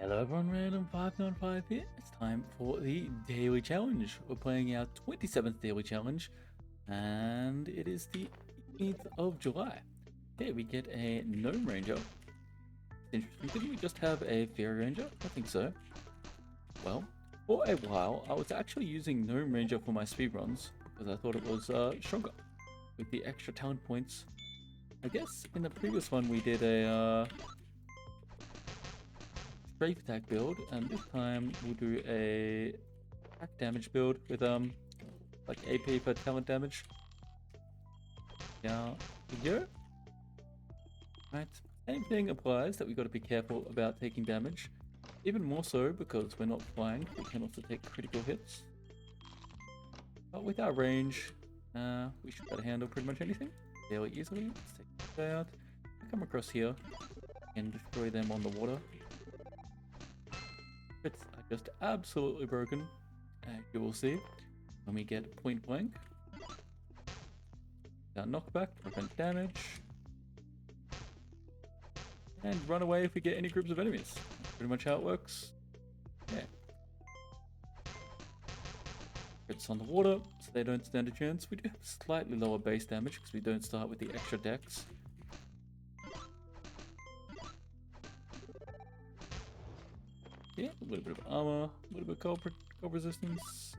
Hello everyone, Random595 here. It's time for the daily challenge. We're playing our 27th daily challenge, and it is the 18th of July. Okay, we get a Gnome Ranger. Interesting, didn't we just have a Fairy Ranger? I think so. Well, for a while, I was actually using Gnome Ranger for my speedruns, because I thought it was stronger, with the extra talent points. I guess in the previous one we did a strafe attack build, and this time we'll do a attack damage build with like AP per talent damage. Now here we go. Right, same thing applies, that we got to be careful about taking damage, even more so because we're not flying. We can also take critical hits, but with our range we should be able to handle pretty much anything fairly easily. Let's take this guy out. I come across here and destroy them on the water. It's just absolutely broken, as you will see when we get point blank. Our knockback, prevent damage, and run away if we get any groups of enemies. That's pretty much how it works. Yeah. Crits on the water, so they don't stand a chance. We do have slightly lower base damage because we don't start with the extra dex. Yeah, a little bit of armor, a little bit of cold resistance.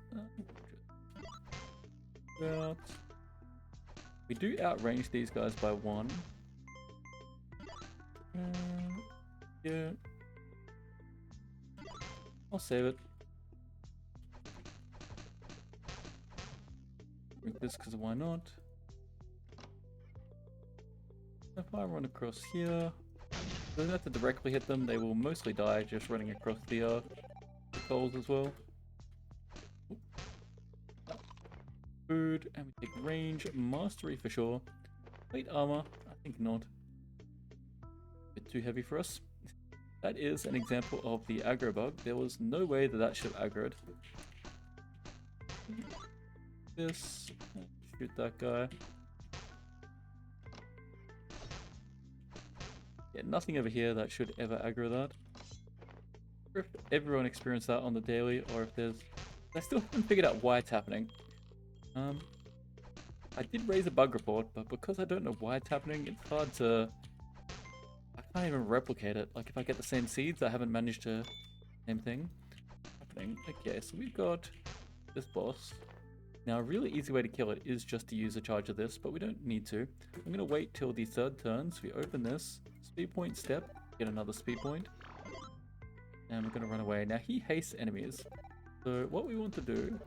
We do outrange these guys by 1. Yeah. I'll save it. Drink this because why not? If I run across here, I don't have to directly hit them, they will mostly die just running across the coals as well. Food, and we take range, mastery for sure. Plate armor, I think not. A bit too heavy for us. That is an example of the aggro bug. There was no way that that should have aggroed. This, shoot that guy. Yeah, nothing over here that should ever aggro that. Or if everyone experienced that on the daily, or if there's... I still haven't figured out why it's happening. I did raise a bug report, but because I don't know why it's happening, it's hard to... I can't even replicate it. Like if I get the same seeds, I haven't managed to... Same thing happening. Okay, so we've got this boss. Now a really easy way to kill it is just to use a charge of this, but we don't need to. I'm going to wait till the third turn, so we open this. Speed point step, get another speed point, and we're going to run away. Now he hastes enemies, so what we want to do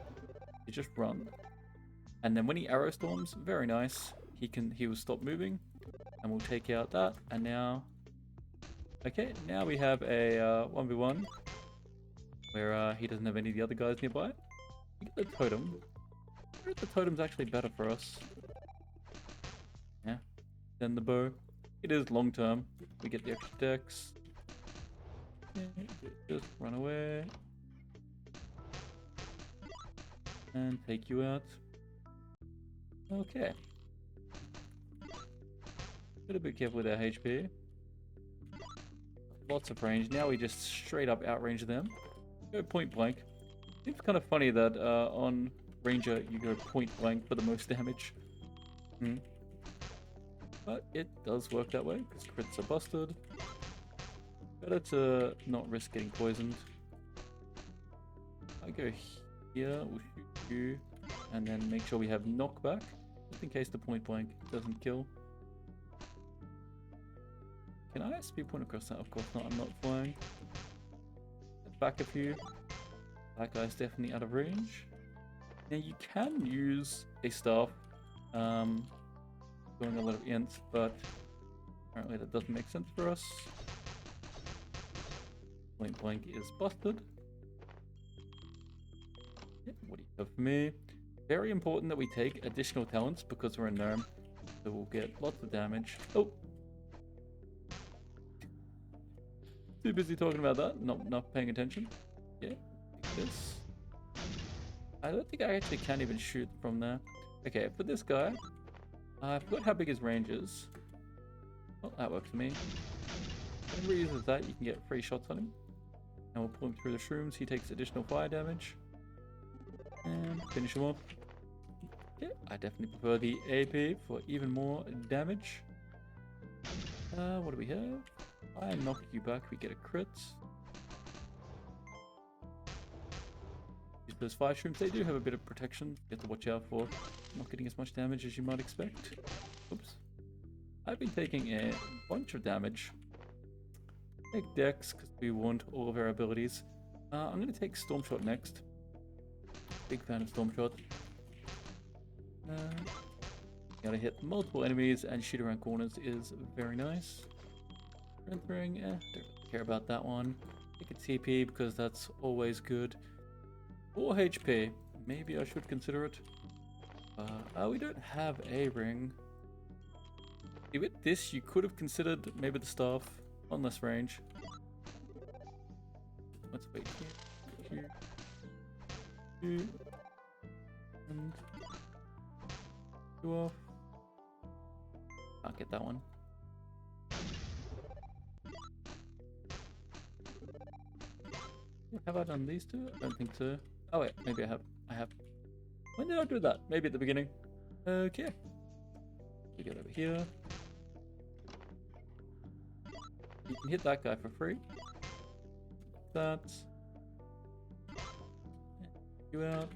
is just run, and then when he arrow storms, very nice, he will stop moving, and we'll take out that. And now, okay, now we have a 1v1 where he doesn't have any of the other guys nearby. We get the totem. I wonder if the totem's actually better for us. Yeah, then the bow. It is long term. We get the extra dex. Just run away. And take you out. Okay. Gotta be careful with our HP. Lots of range. Now we just straight up outrange them. Go point blank. Seems kind of funny that on Ranger you go point blank for the most damage. But it does work that way, because crits are busted. Better to not risk getting poisoned. I go here, we'll shoot you, and then make sure we have knockback, just in case the point blank doesn't kill. Can I speed point across that? Of course not, I'm not flying. Get back a few. That guy's definitely out of range. Now you can use a staff. Doing a lot of ints, but apparently that doesn't make sense for us. Point blank is busted. Yeah, what do you have for me? Very important that we take additional talents because we're a gnome, so we'll get lots of damage. Oh! Too busy talking about that, not paying attention. Yeah, like this. I don't think I actually can even shoot from there. Okay, for this guy, I forgot how big his range is. Well, that works for me. Whenever he uses that, you can get 3 shots on him. And we'll pull him through the shrooms. He takes additional fire damage. And finish him off. Yeah, I definitely prefer the AP for even more damage. What do we have? I knock you back, we get a crit. Those fire shrooms, they do have a bit of protection. You have to watch out for not getting as much damage as you might expect. Oops. I've been taking a bunch of damage. Take Dex, because we want all of our abilities. I'm going to take Storm Shot next. Big fan of Storm Shot. Gotta hit multiple enemies and shoot around corners is very nice. Strength Ring, don't really care about that one. Take a TP because that's always good. 4 HP, maybe I should consider it. We don't have a ring. With this, you could have considered maybe the staff on less range. Let's wait here. Two. And 2 off. Can't get that one. Have I done these two? I don't think so. Oh wait, maybe I have. When did I do that? Maybe at the beginning. Okay. We get over here. You can hit that guy for free. That. You out.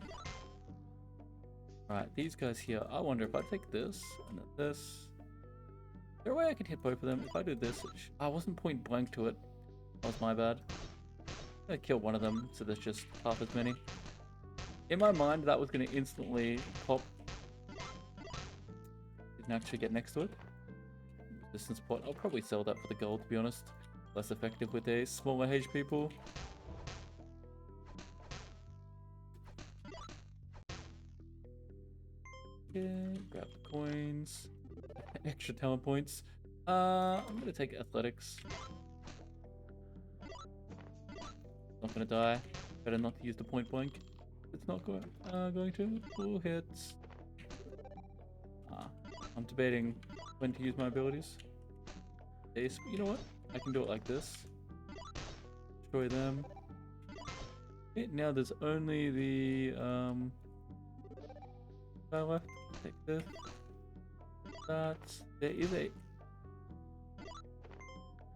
Right, these guys here. I wonder if I take this and then this. Is there a way I can hit both of them? If I do this, I wasn't point blank to it. That was my bad. I'm gonna kill one of them, so there's just half as many. In my mind, that was gonna instantly pop. Didn't actually get next to it. Resistance pot. I'll probably sell that for the gold, to be honest. Less effective with a smaller HP pool. Okay, grab the coins. Extra talent points. I'm gonna take athletics. Not gonna die. Better not to use the point blank. It's not going to. Full hits. I'm debating when to use my abilities. You know what? I can do it like this. Destroy them. Okay, now there's only the guy left. Take this. There is a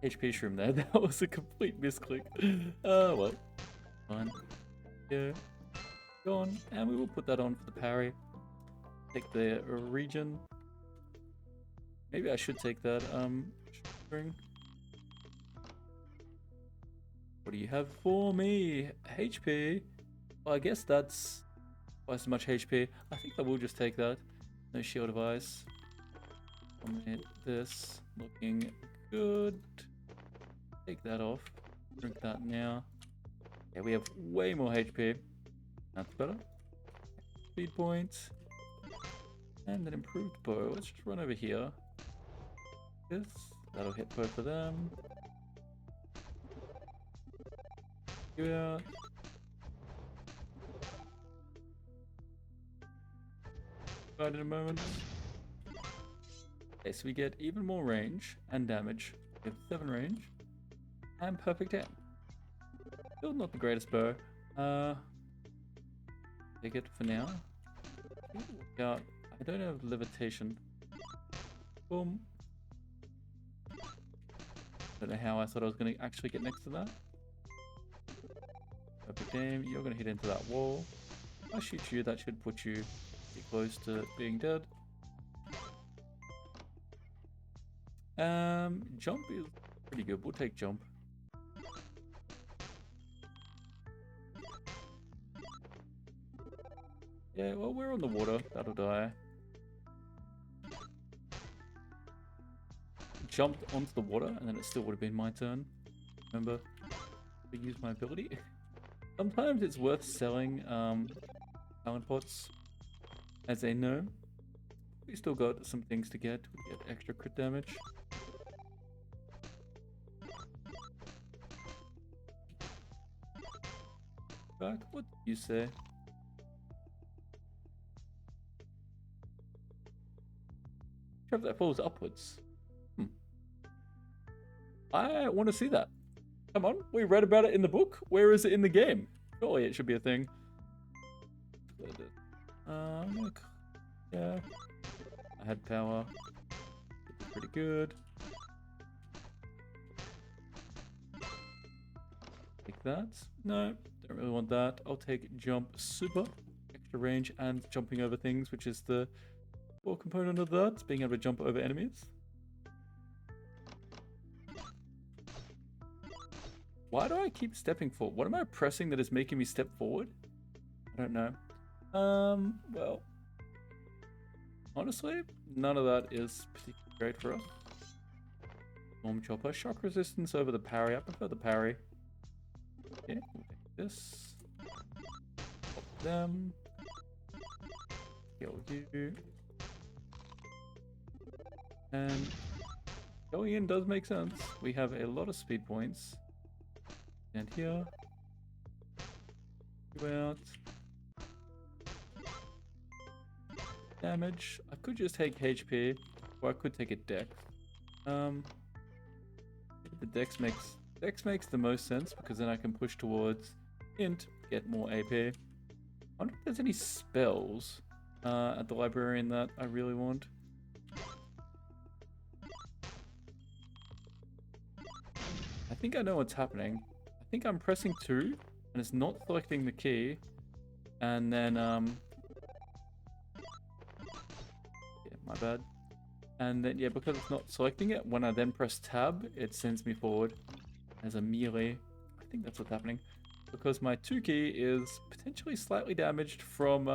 HP shroom there. That was a complete misclick. Well. Fine. Yeah. Go on. And we will put that on for the parry. Take the region. Maybe I should take that, string. What do you have for me? HP. Well, I guess that's twice as much HP. I think I will just take that. No shield of ice. This looking good. Take that off. Drink that now. Yeah, we have way more HP. That's better. Speed points. And an improved bow. Let's just run over here. This. That'll hit both of them. Yeah. Right in a moment. Okay, so we get even more range and damage. We have 7 range. And perfect aim. Still not the greatest bow. Take it for now. Yeah, I don't have levitation. Boom. Don't know how I thought I was going to actually get next to that. Perfect aim. You're going to hit into that wall. If I shoot you, that should put you pretty close to being dead. Jump is pretty good. We'll take jump. Yeah, well, we're on the water. That'll die. Jumped onto the water, and then it still would have been my turn. Remember, to use my ability. Sometimes it's worth selling talent pots as a gnome. We still got some things to get. We get extra crit damage. Back, what do you say? Trap that falls upwards. I want to see that. Come on, we read about it in the book. Where is it in the game? Surely it should be a thing. Yeah. I had power. Pretty good. Take that. No, don't really want that. I'll take jump super. Extra range and jumping over things, which is the core component of that. Being able to jump over enemies. Why do I keep stepping forward? What am I pressing that is making me step forward? I don't know. Well, honestly, none of that is particularly great for us. Storm Chopper, shock resistance over the parry. I prefer the parry. Okay, we'll take this. Pop them. Kill you. And going in does make sense. We have a lot of speed points. And here. Go out. Damage. I could just take HP, or I could take a dex. The dex makes the most sense because then I can push towards int, get more AP. I wonder if there's any spells at the librarian that I really want. I think I know what's happening. I think I'm pressing 2 and it's not selecting the key, and then yeah, my bad. And then yeah, because it's not selecting it, when I then press tab, it sends me forward as a melee. I think that's what's happening. Because my 2 key is potentially slightly damaged from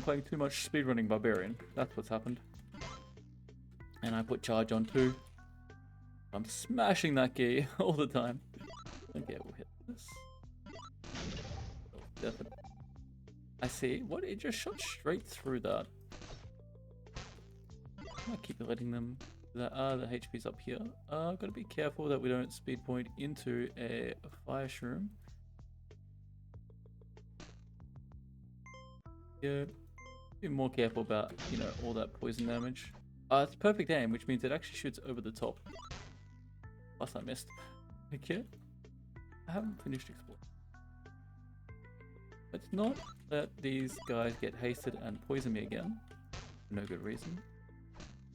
playing too much speedrunning Barbarian. That's what's happened. And I put charge on 2. I'm smashing that key all the time. Okay, we'll hit this. Definitely. I see. What? It just shot straight through that. I keep letting them. The HP's up here. Gotta be careful that we don't speed point into a fire shroom. Yeah. Be more careful about, you know, all that poison damage. It's perfect aim, which means it actually shoots over the top. Plus I missed. Okay. I haven't finished exploring. Let's not let these guys get hasted and poison me again. For no good reason.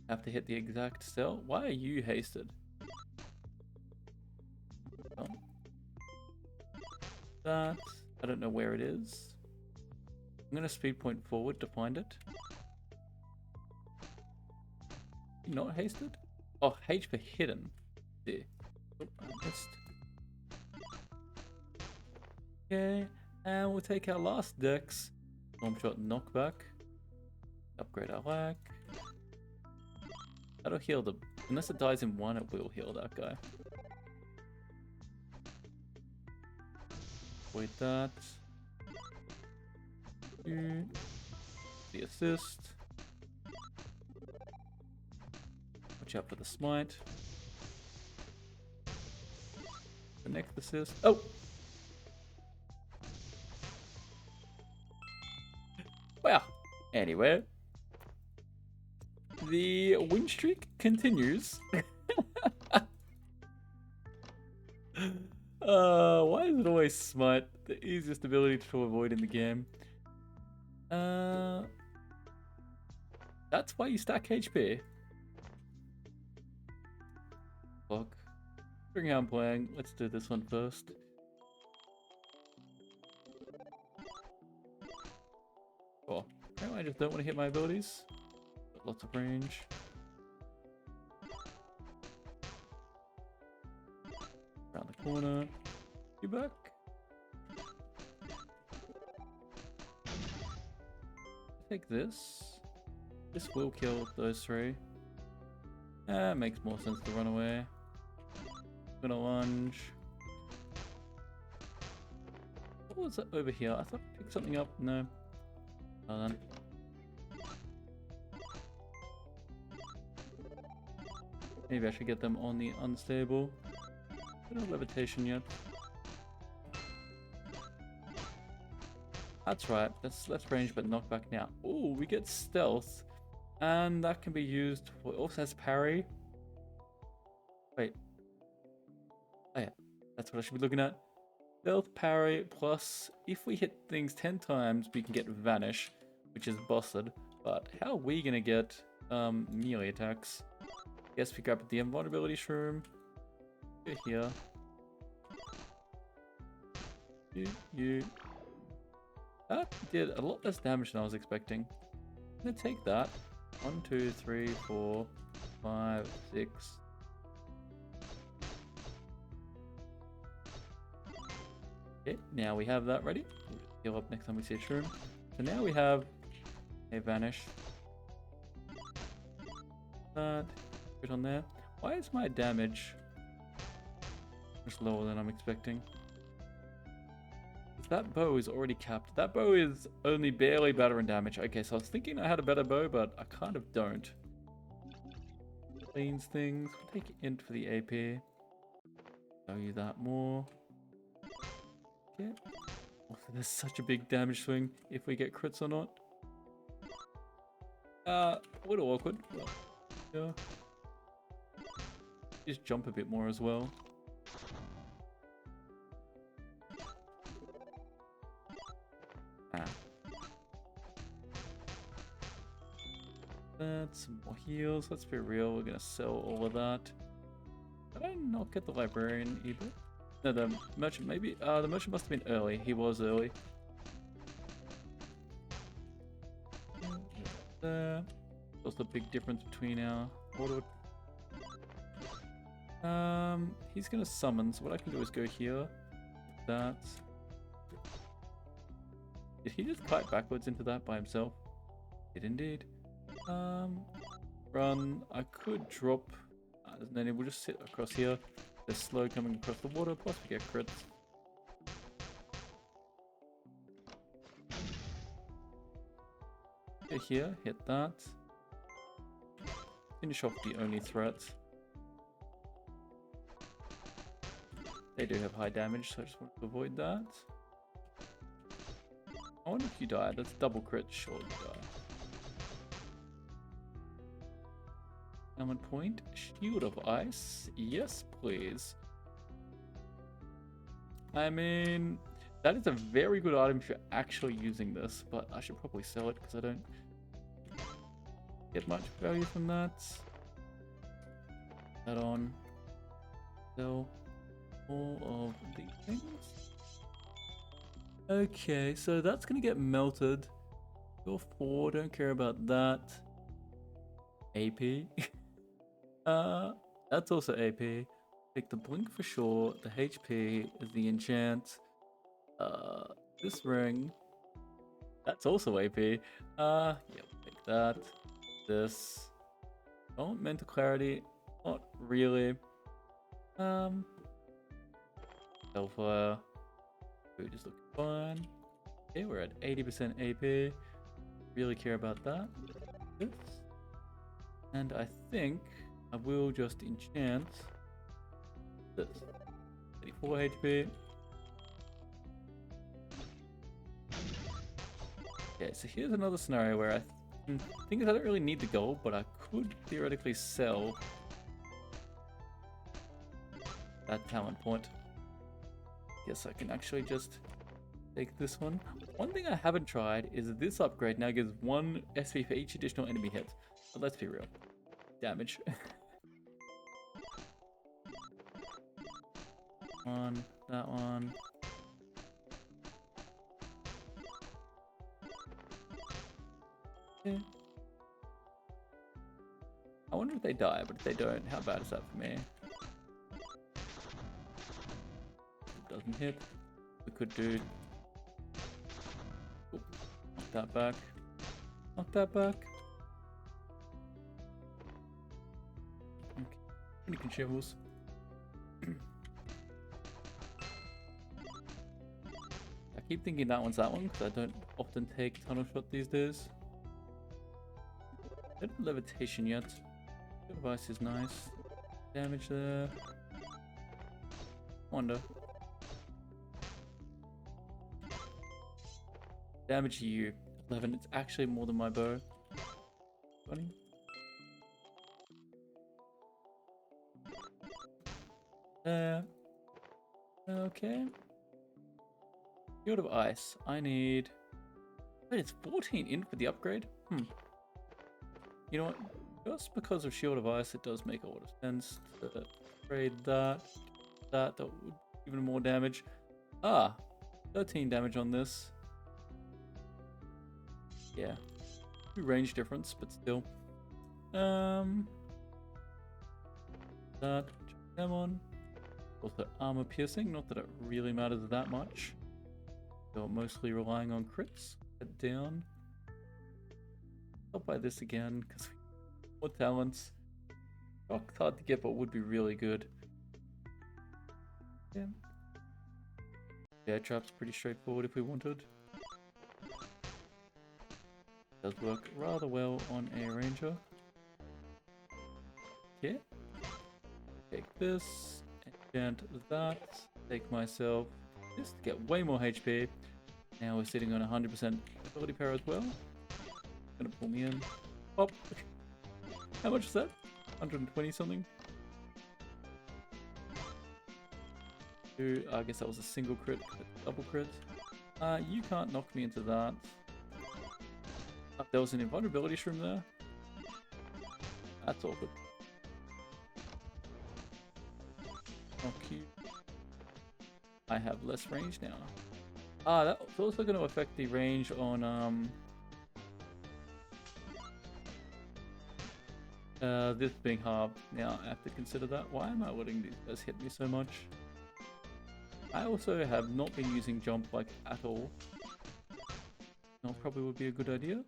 I have to hit the exact cell. Why are you hasted? Oh. That. I don't know where it is. I'm gonna speed point forward to find it. Not hasted? Oh, H for hidden. There. Oh, I missed. Okay, and we'll take our last dex. Bomb shot knockback. Upgrade our lack. That'll heal the... Unless it dies in 1, it will heal that guy. Wait that. The assist. Watch out for the smite. The next assist. Oh! Well, anyway. The win streak continues. Why is it always smite? The easiest ability to avoid in the game. That's why you stack HP. Fuck. Considering how I'm playing, let's do this one first. Oh, apparently I just don't want to hit my abilities. Got lots of range. Around the corner. You back? Take this. This will kill those 3. Makes more sense to run away. Gonna lunge. What was that over here? I thought I picked something up. No. Hold on. Maybe I should get them on the unstable. No levitation yet. That's right. That's less range but knockback now. Oh, we get stealth. And that can be used for, it also has parry. Wait. Oh yeah, that's what I should be looking at. Stealth parry plus, if we hit things 10 times, we can get vanish, which is busted. But how are we gonna get melee attacks? Guess we grab the invulnerability shroom. Go here. You. That did a lot less damage than I was expecting. I'm gonna take that. 1, 2, 3, 4, 5, 6. Okay, now we have that ready. We'll just heal up next time we see a shroom. So now we have a vanish. That. Put on there. Why is my damage much lower than I'm expecting? That bow is already capped. That bow is only barely better in damage. Okay, so I was thinking I had a better bow, but I kind of don't. Cleans things. We'll take int for the AP. Show you that more. Okay. Also, there's such a big damage swing if we get crits or not. A little awkward. But yeah. Just jump a bit more as well. That's some more heals. Let's be real, we're gonna sell all of that. Did I not get the librarian either? No, the merchant maybe? The merchant must have been early. He was early. There's also a big difference between our order. He's gonna summon, so what I can do is go here. That. Did he just kite backwards into that by himself? Did indeed. Run. I could drop. And then it will just sit across here. They're slow coming across the water, plus we get crits. Get here, hit that. Finish off the only threat. They do have high damage, so I just want to avoid that. I wonder if you die. That's double crit. Sure, you die. Summon point. Shield of Ice. Yes, please. I mean, that is a very good item if you're actually using this, but I should probably sell it because I don't get much value from that. That on. Sell all of these things. Okay, so that's gonna get melted. Go 4, don't care about that. AP. That's also AP. Take the blink for sure. The HP is the enchant. This ring. That's also AP. Yeah, we'll take that. This. Oh, mental clarity. Not really. Hellfire. Food is looking fine. Okay, we're at 80% AP. Really care about that. This. And I think I will just enchant this. 34 HP. Okay, so here's another scenario where I think I don't really need the gold, but I could theoretically sell that talent point. Guess I can actually just take this one. One thing I haven't tried is this upgrade now gives 1 SP for each additional enemy hit. But let's be real. Damage. One, that one. Yeah. I wonder if they die, but if they don't, how bad is that for me? It doesn't hit. We could do... Ooh, knock that back. Knock that back. Okay. Unicorn shovels. I keep thinking that one's that one because I don't often take tunnel shot these days. I don't have levitation yet. Device is nice. Damage there. Wonder. Damage to you. 11. It's actually more than my bow. Funny. Okay. Shield of Ice. I need... Wait, it's 14 in for the upgrade? You know what? Just because of Shield of Ice, it does make a lot of sense to upgrade that. That would even more damage. 13 damage on this. Yeah. 2 range difference, but still. That, come on. Also armor piercing, not that it really matters that much. So mostly relying on crits. Head down. I'll buy this again, because more talents. Rock's hard to get, but would be really good. Yeah. Bear trap's pretty straightforward if we wanted. Does work rather well on a ranger. Okay. Take this, enchant that, take myself this to get way more HP. Now we're sitting on 100% ability power as well. Gonna pull me in. Oh, how much is that? 120 something. I guess that was a single crit, double crit. You can't knock me into that. There was an invulnerability shroom there. That's all good. Oh, cute. I have less range now. That's also going to affect the range on this being halved. Now I have to consider that. Why am I letting these guys hit me so much? I also have not been using jump like at all. That probably would be a good idea.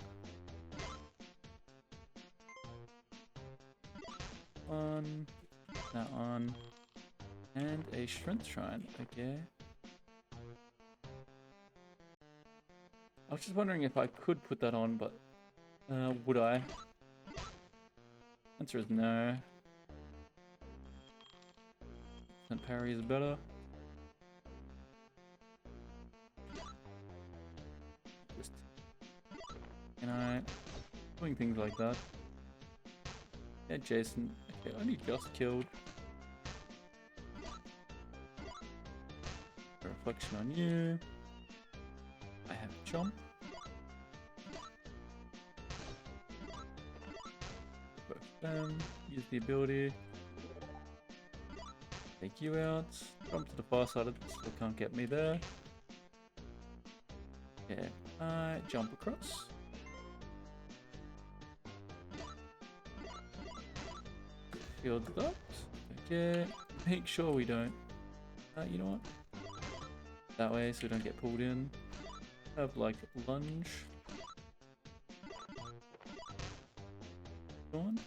That one. And a strength shrine, okay. I was just wondering if I could put that on, but would I? Answer is no. And parry is better. Just, doing things like that. Yeah, Jason. Okay, only just killed. A reflection on you. I have jump. Both them. Use the ability. Take you out. Jump to the far side of this. Still can't get me there. Okay. I jump across. Shields up. Okay. Make sure we don't. You know what? That way, so we don't get pulled in. Have like lunge. Go on.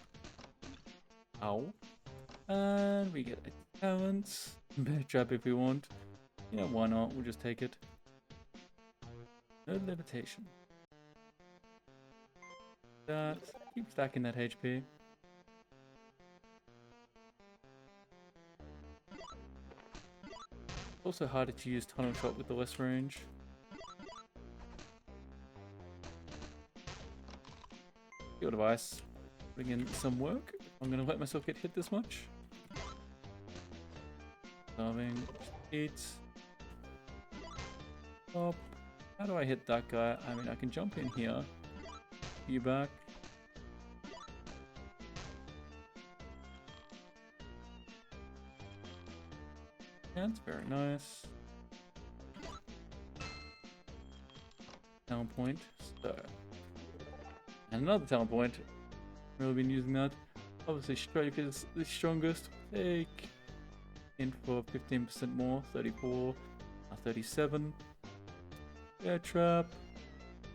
Ow. And we get a talent. Bear trap if we want. You know, why not? We'll just take it. No levitation. That. Keep stacking that HP. Also harder to use tunnel shot with the less range. Field of Ice. Putting in some work. I'm gonna let myself get hit this much. Starving. Eat. Stop. How do I hit that guy? I mean, I can jump in here. You back. That's very nice. Talent point. So. And another talent point. Really been using that. Obviously, Strafe is the strongest. Take in for 15% more. 34. 37. Bear trap.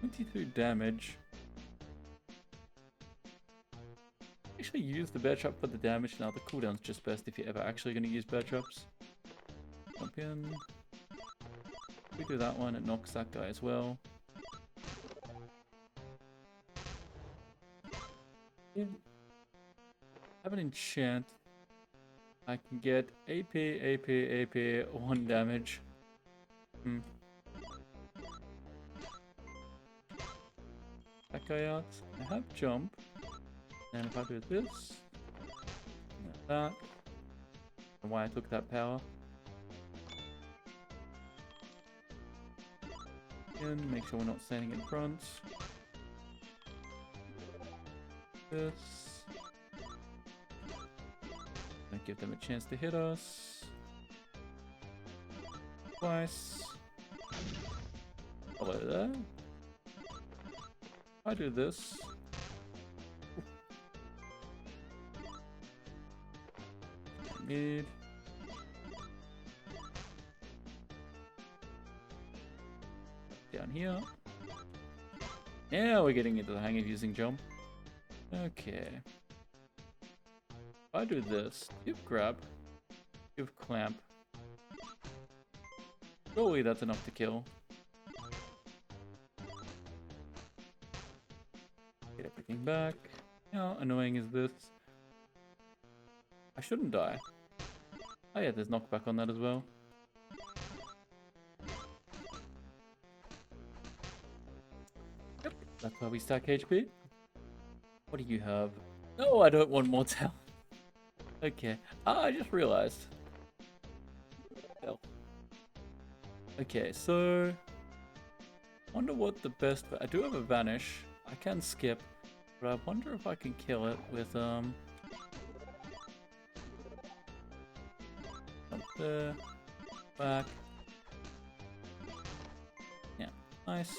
22 damage. Actually, use the bear trap for the damage. Now, the cooldown's just best if you're ever actually going to use bear traps. Jump in. We do that one, it knocks that guy as well. Yeah. Have an enchant. I can get AP, 1 damage. That guy out. I have jump. And if I do this, like that, I don't know why I took that power. And make sure we're not standing in front. This. Don't give them a chance to hit us. Twice. Hello there. I do this. Mid. Down here. Now we're getting into the hang of using jump. Okay. If I do this, give grab, give clamp. Surely that's enough to kill. Get everything back. How annoying is this? I shouldn't die. Oh yeah, there's knockback on that as well. Yep, that's why we stack HP. What do you have? No, I don't want more talent. Okay. Ah, I just realized. Hell. Okay, so... wonder what the best... I do have a vanish. I can skip. But I wonder if I can kill it with, Up there. Back. Yeah, nice.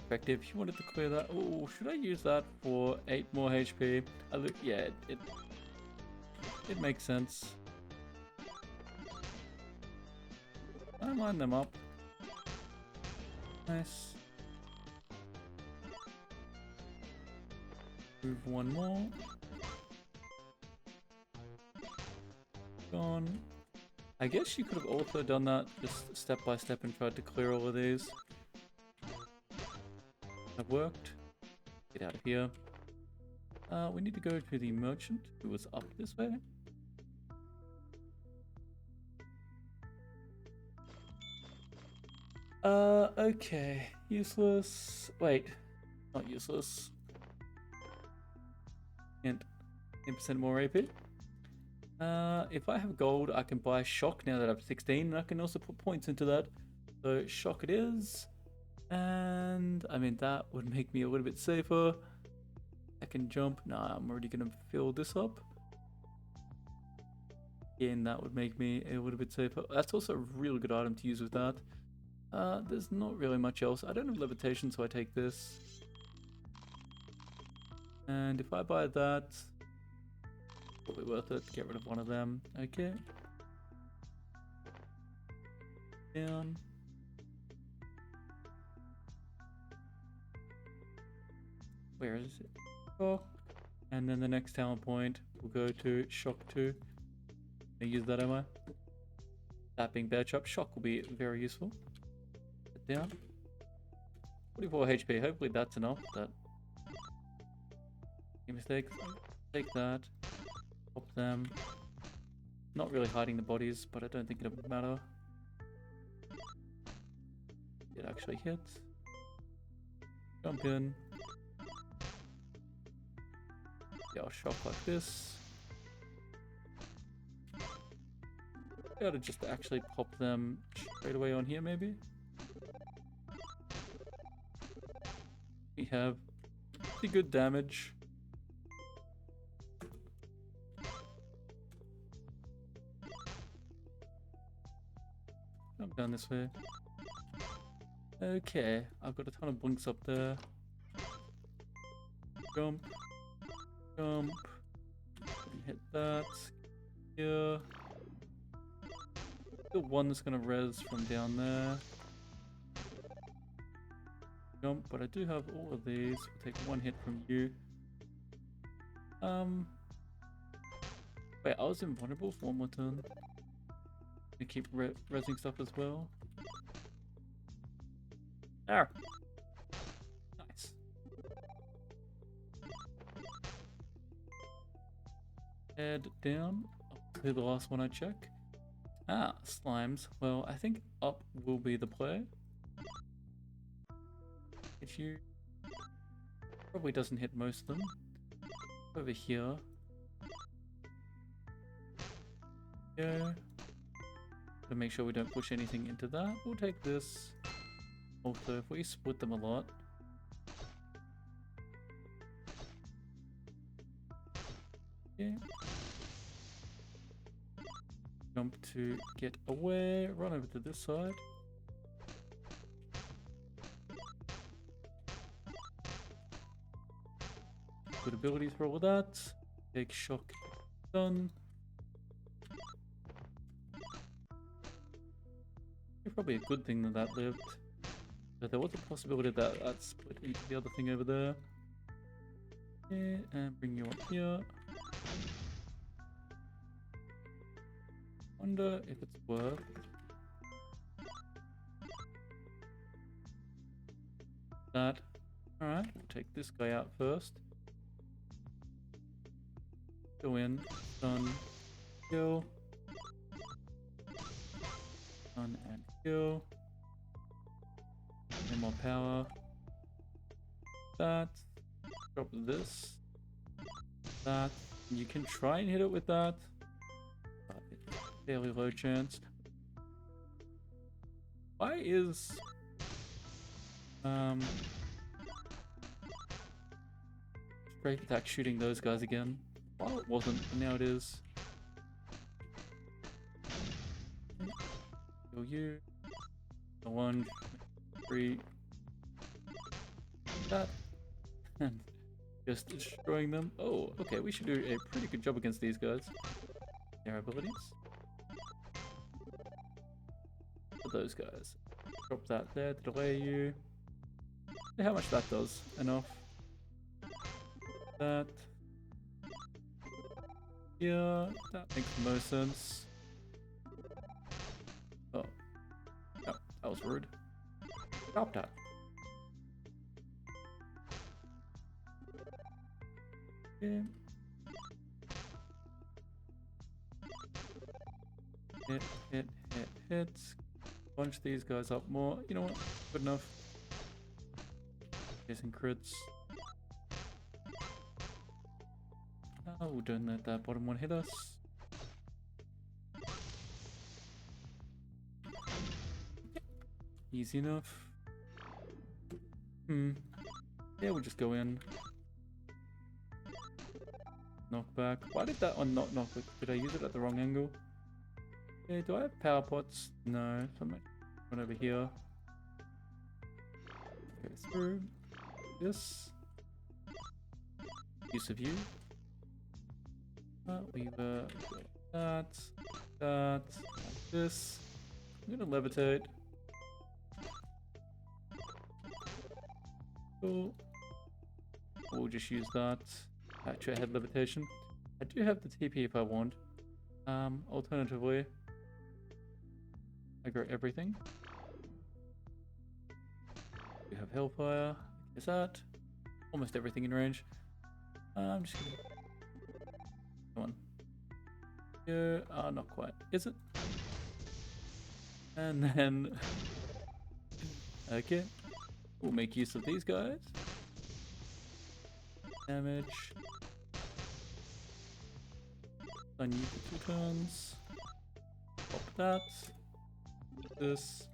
Effective. If you wanted to clear that... oh, should I use that for 8 more HP? Yeah, it makes sense. I line them up. Nice. Move one more. Gone. I guess you could have also done that just step by step and tried to clear all of these. That worked. Get out of here. We need to go to the merchant who was up this way. Okay. Useless. Wait. Not useless. And 10% more AP. If I have gold, I can buy shock now that I have 16, and I can also put points into that. So shock it is. And I mean, that would make me a little bit safer. I can jump. Nah, I'm already gonna fill this up. Again, that would make me a little bit safer. That's also a real good item to use with that. There's not really much else. I don't have levitation, so I take this. And if I buy that, probably worth it. Get rid of one of them. Okay. Down. Where is it? Shock. And then the next talent point will go to Shock 2. I use that, am I? That being bear chop. Shock will be very useful. Put down. 44 HP. Hopefully that's enough. That. Any mistakes? Take that. Pop them. Not really hiding the bodies, but I don't think it'll matter. It actually hits. Jump in. Yeah, I'll shock like this. Gotta just actually pop them straight away on here, maybe. We have pretty good damage. Jump down this way. Okay, I've got a ton of blinks up there. Jump. Jump. Hit that. Here. Still one that's gonna res from down there. Jump, but I do have all of these. We'll take one hit from you. Wait, I was invulnerable for one more turn. You keep resing stuff as well. There. Nice. Head down. Up to the last one I check. Ah, slimes. Well, I think up will be the play. If you... Probably doesn't hit most of them. Over here. Yeah. To make sure we don't push anything into that, we'll take this. Also, if we split them a lot. Yeah. Jump to get away, run over to this side. Good abilities for all of that. Take shock, done. It's probably a good thing that that lived. But there was a possibility that that split into the other thing over there. Yeah, and bring you up here. Wonder if it's worth that. Alright, we'll take this guy out first. Go in, stun, kill. Stun and kill. No more power. That. Drop this. That. You can try and hit it with that. But it's a fairly low chance. Why is straight attack shooting those guys again? Well, it wasn't, but now it is. Kill you. 1, 3. That. And just destroying them. Oh, okay, we should do a pretty good job against these guys. Their abilities. For those guys. Drop that there to delay you. See how much that does. Enough. That. Yeah, that makes the most sense. Oh. No, that was rude. Stop that. Yeah. Hit. Bunch these guys up more. You know what? Good enough. Chasing crits. Oh, don't let that bottom one hit us. Easy enough. Yeah, we'll just go in. Knock back. Why did that one not knock back? Did I use it at the wrong angle? Okay, do I have power pots? No. So I might run over here. Go through. This. Use of you. Weaver. That. This. I'm gonna levitate. Cool. We'll just use that. Actually, I had levitation. I do have the TP if I want. Alternatively, I grow everything. We have Hellfire. Is that? Almost everything in range. I'm just gonna... Come on. Yeah, not quite. Is it? And then... Okay. We'll make use of these guys. Damage. Stun you for 2 turns. Pop that. This.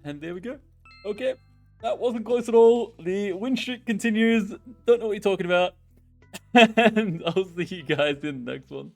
And there we go. Okay. That wasn't close at all. The win streak continues. Don't know what you're talking about. And I'll see you guys in the next one.